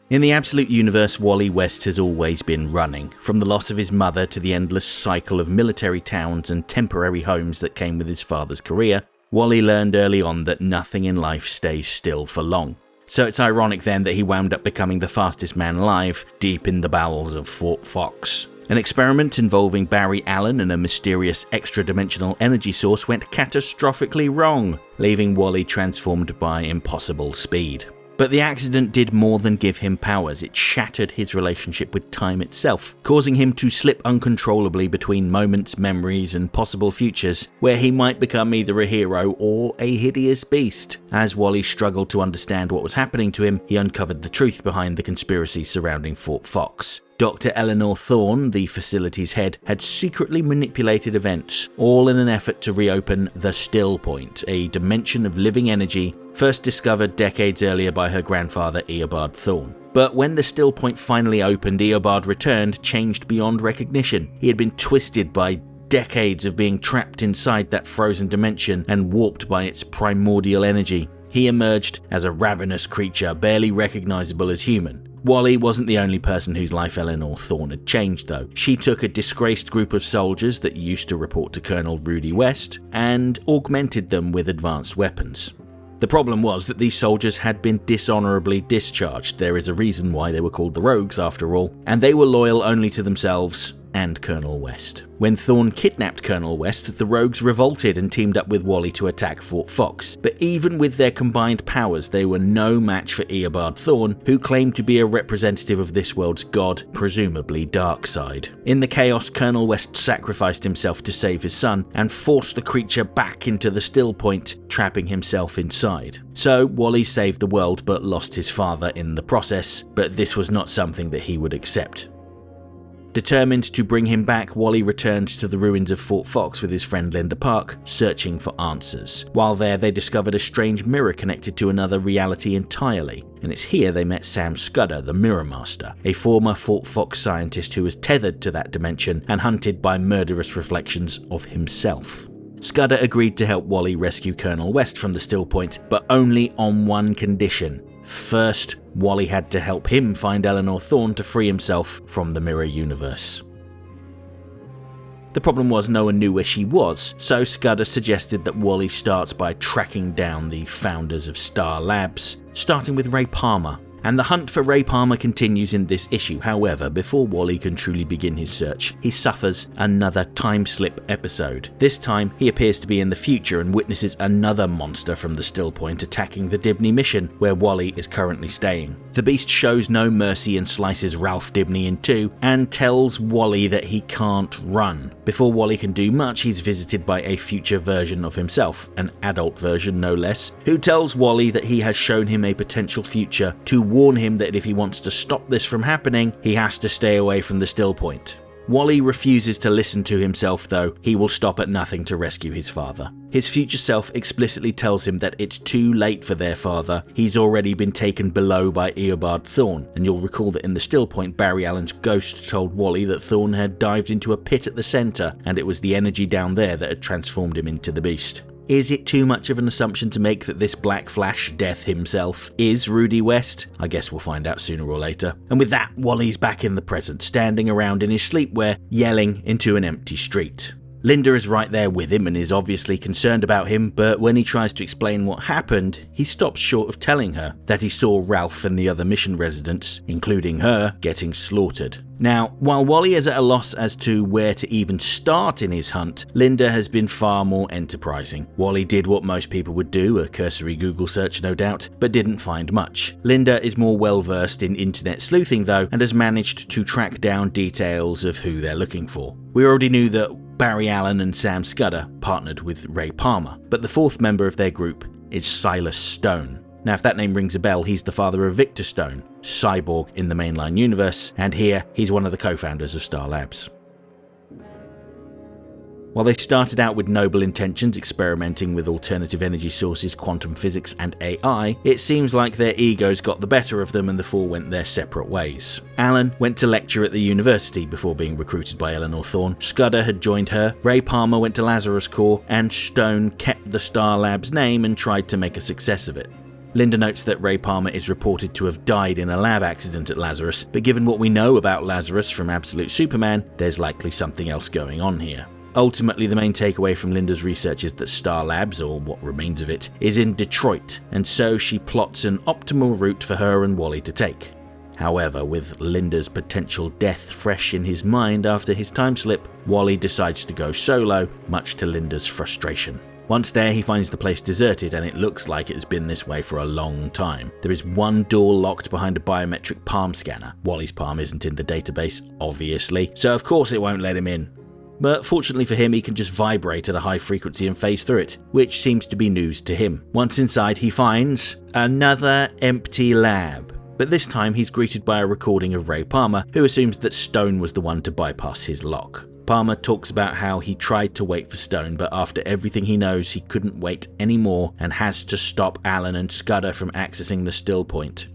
In the Absolute Universe, Wally West has always been running, from the loss of his mother to the endless cycle of military towns and temporary homes that came with his father's career. Wally learned early on that nothing in life stays still for long. So it's ironic then that he wound up becoming the fastest man alive, deep in the bowels of Fort Fox. An experiment involving Barry Allen and a mysterious extra-dimensional energy source went catastrophically wrong, leaving Wally transformed by impossible speed. But the accident did more than give him powers. It shattered his relationship with time itself, causing him to slip uncontrollably between moments, memories, and possible futures, where he might become either a hero or a hideous beast. As Wally struggled to understand what was happening to him, he uncovered the truth behind the conspiracy surrounding Fort Fox. Dr. Eleanor Thorne, the facility's head, had secretly manipulated events, all in an effort to reopen the Still Point, a dimension of living energy first discovered decades earlier by her grandfather Eobard Thorne. But when the Still Point finally opened, Eobard returned, changed beyond recognition. He had been twisted by decades of being trapped inside that frozen dimension and warped by its primordial energy. He emerged as a ravenous creature, barely recognizable as human. Wally wasn't the only person whose life Eleanor Thorne had changed, though. She took a disgraced group of soldiers that used to report to Colonel Rudy West and augmented them with advanced weapons. The problem was that these soldiers had been dishonorably discharged. There is a reason why they were called the Rogues, after all, and they were loyal only to themselves and Colonel West. When Thorne kidnapped Colonel West, the Rogues revolted and teamed up with Wally to attack Fort Fox. But even with their combined powers, they were no match for Eobard Thorne, who claimed to be a representative of this world's god, presumably Darkseid. In the chaos, Colonel West sacrificed himself to save his son and forced the creature back into the Still Point, trapping himself inside. So Wally saved the world but lost his father in the process, but this was not something that he would accept. Determined to bring him back, Wally returned to the ruins of Fort Fox with his friend Linda Park, searching for answers. While there, they discovered a strange mirror connected to another reality entirely, and it's here they met Sam Scudder, the Mirror Master, a former Fort Fox scientist who was tethered to that dimension and hunted by murderous reflections of himself. Scudder agreed to help Wally rescue Colonel West from the Still Point, but only on one condition. First, Wally had to help him find Eleanor Thorne to free himself from the mirror universe. The problem was no one knew where she was, so Scudder suggested that Wally starts by tracking down the founders of S.T.A.R Labs, starting with Ray Palmer. And the hunt for Ray Palmer continues in this issue. However, before Wally can truly begin his search, he suffers another timeslip episode. This time, he appears to be in the future and witnesses another monster from the Still Point attacking the Dibney mission, where Wally is currently staying. The beast shows no mercy and slices Ralph Dibney in two, and tells Wally that he can't run. Before Wally can do much, he's visited by a future version of himself, an adult version no less, who tells Wally that he has shown him a potential future to warn him that if he wants to stop this from happening, he has to stay away from the Still Point. Wally refuses to listen to himself, though. He will stop at nothing to rescue his father. His future self explicitly tells him that it's too late for their father. He's already been taken below by Eobard Thorne, and you'll recall that in the Still Point, Barry Allen's ghost told Wally that Thorne had dived into a pit at the centre, and it was the energy down there that had transformed him into the beast. Is it too much of an assumption to make that this Black Flash, Death himself, is Rudy West? I guess we'll find out sooner or later. And with that, Wally's back in the present, standing around in his sleepwear, yelling into an empty street. Linda is right there with him and is obviously concerned about him, but when he tries to explain what happened, he stops short of telling her that he saw Ralph and the other mission residents, including her, getting slaughtered. Now, while Wally is at a loss as to where to even start in his hunt, Linda has been far more enterprising. Wally did what most people would do, a cursory Google search no doubt, but didn't find much. Linda is more well versed in internet sleuthing though, and has managed to track down details of who they're looking for. We already knew that Barry Allen and Sam Scudder partnered with Ray Palmer, but the fourth member of their group is Silas Stone. Now, if that name rings a bell, he's the father of Victor Stone, Cyborg in the mainline universe, and here he's one of the co-founders of S.T.A.R Labs. While they started out with noble intentions, experimenting with alternative energy sources, quantum physics, and AI, it seems like their egos got the better of them and the four went their separate ways. Allen went to lecture at the university before being recruited by Eleanor Thorne, Scudder had joined her, Ray Palmer went to Lazarus Corps, and Stone kept the S.T.A.R Labs name and tried to make a success of it. Linda notes that Ray Palmer is reported to have died in a lab accident at Lazarus, but given what we know about Lazarus from Absolute Superman, there's likely something else going on here. Ultimately, the main takeaway from Linda's research is that S.T.A.R Labs, or what remains of it, is in Detroit, and so she plots an optimal route for her and Wally to take. However, with Linda's potential death fresh in his mind after his time slip, Wally decides to go solo, much to Linda's frustration. Once there, he finds the place deserted, and it looks like it has been this way for a long time. There is one door locked behind a biometric palm scanner. Wally's palm isn't in the database, obviously, so of course it won't let him in. But fortunately for him, he can just vibrate at a high frequency and phase through it, which seems to be news to him. Once inside, he finds another empty lab. But this time he's greeted by a recording of Ray Palmer, who assumes that Stone was the one to bypass his lock. Palmer talks about how he tried to wait for Stone, but after everything he knows, he couldn't wait anymore and has to stop Alan and Scudder from accessing the still point.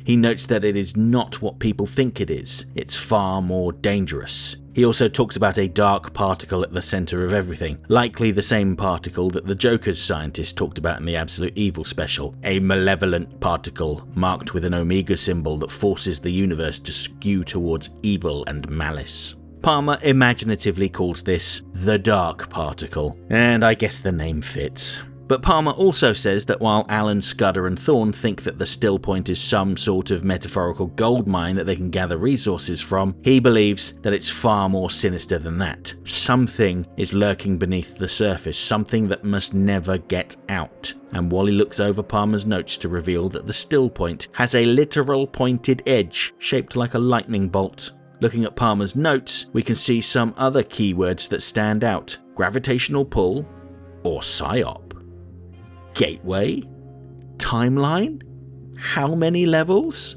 He notes that it is not what people think it is. It's far more dangerous. He also talks about a dark particle at the center of everything, likely the same particle that the Joker's scientist talked about in the Absolute Evil special, a malevolent particle marked with an Omega symbol that forces the universe to skew towards evil and malice. Palmer imaginatively calls this the dark particle, and I guess the name fits. But Palmer also says that while Alan, Scudder and Thorne think that the still point is some sort of metaphorical gold mine that they can gather resources from, he believes that it's far more sinister than that. Something is lurking beneath the surface, something that must never get out. And Wally looks over Palmer's notes to reveal that the still point has a literal pointed edge shaped like a lightning bolt. Looking at Palmer's notes, we can see some other keywords that stand out: gravitational pull or psyop. Gateway? Timeline? How many levels?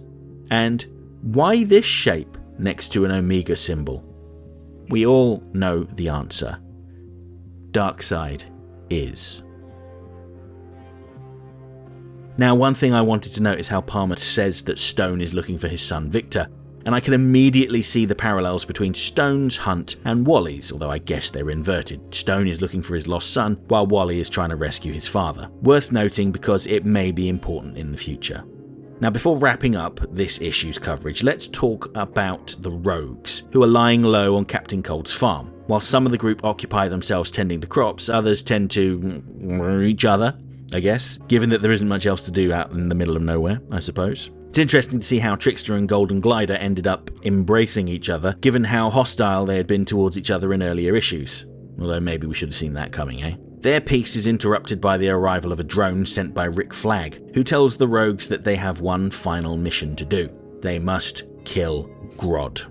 And why this shape next to an Omega symbol? We all know the answer. Darkseid is. Now, one thing I wanted to note is how Palmer says that Stone is looking for his son Victor, and I can immediately see the parallels between Stone's hunt and Wally's, although I guess they're inverted. Stone is looking for his lost son, while Wally is trying to rescue his father. Worth noting because it may be important in the future. Now, before wrapping up this issue's coverage, let's talk about the rogues, who are lying low on Captain Cold's farm. While some of the group occupy themselves tending to crops, others tend to each other, I guess, given that there isn't much else to do out in the middle of nowhere, I suppose. It's interesting to see how Trickster and Golden Glider ended up embracing each other, given how hostile they had been towards each other in earlier issues. Although maybe we should have seen that coming, eh? Their peace is interrupted by the arrival of a drone sent by Rick Flag, who tells the rogues that they have one final mission to do. They must kill Grodd.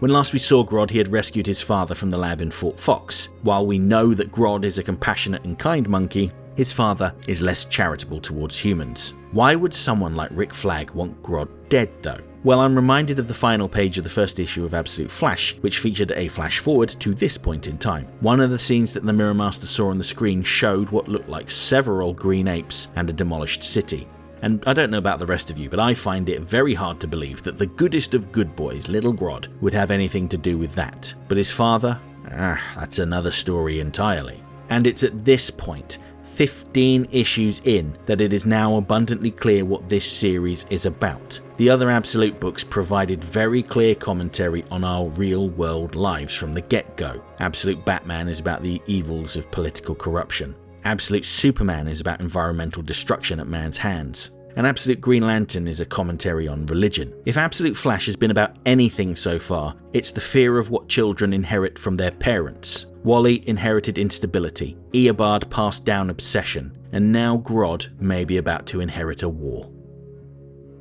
When last we saw Grodd, he had rescued his father from the lab in Fort Fox. While we know that Grodd is a compassionate and kind monkey, his father is less charitable towards humans. Why would someone like Rick Flag want Grodd dead though? Well, I'm reminded of the final page of the first issue of Absolute Flash, which featured a flash forward to this point in time. One of the scenes that the Mirror Master saw on the screen showed what looked like several green apes and a demolished city. And I don't know about the rest of you, but I find it very hard to believe that the goodest of good boys, Little Grodd, would have anything to do with that. But his father? That's another story entirely. And it's at this point, 15 issues in, that it is now abundantly clear what this series is about. The other Absolute books provided very clear commentary on our real-world lives from the get-go. Absolute Batman is about the evils of political corruption. Absolute Superman is about environmental destruction at man's hands. And Absolute Green Lantern is a commentary on religion. If Absolute Flash has been about anything so far, it's the fear of what children inherit from their parents. Wally inherited instability, Eobard passed down obsession, and now Grodd may be about to inherit a war.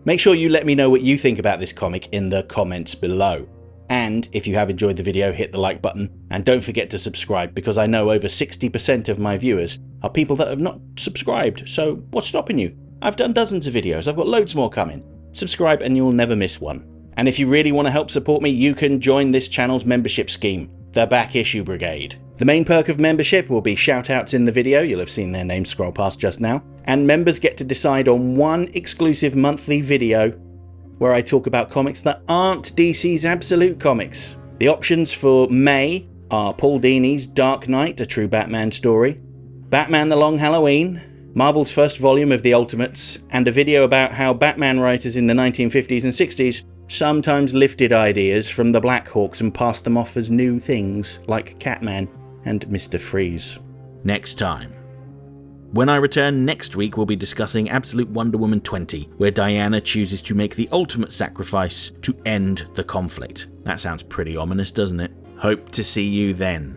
Make sure you let me know what you think about this comic in the comments below. And if you have enjoyed the video, hit the like button, and don't forget to subscribe, because I know over 60% of my viewers are people that have not subscribed, so what's stopping you? I've done dozens of videos, I've got loads more coming. Subscribe and you'll never miss one. And if you really want to help support me, you can join this channel's membership scheme, the Back Issue Brigade. The main perk of membership will be shoutouts in the video, you'll have seen their names scroll past just now, and members get to decide on one exclusive monthly video where I talk about comics that aren't DC's Absolute comics. The options for May are Paul Dini's Dark Knight, a true Batman story, Batman the Long Halloween, Marvel's first volume of the Ultimates, and a video about how Batman writers in the 1950s and 60s sometimes lifted ideas from the Black Hawks and passed them off as new things, like Catman and Mr. Freeze. Next time. When I return next week, we'll be discussing Absolute Wonder Woman 20, where Diana chooses to make the ultimate sacrifice to end the conflict. That sounds pretty ominous, doesn't it? Hope to see you then.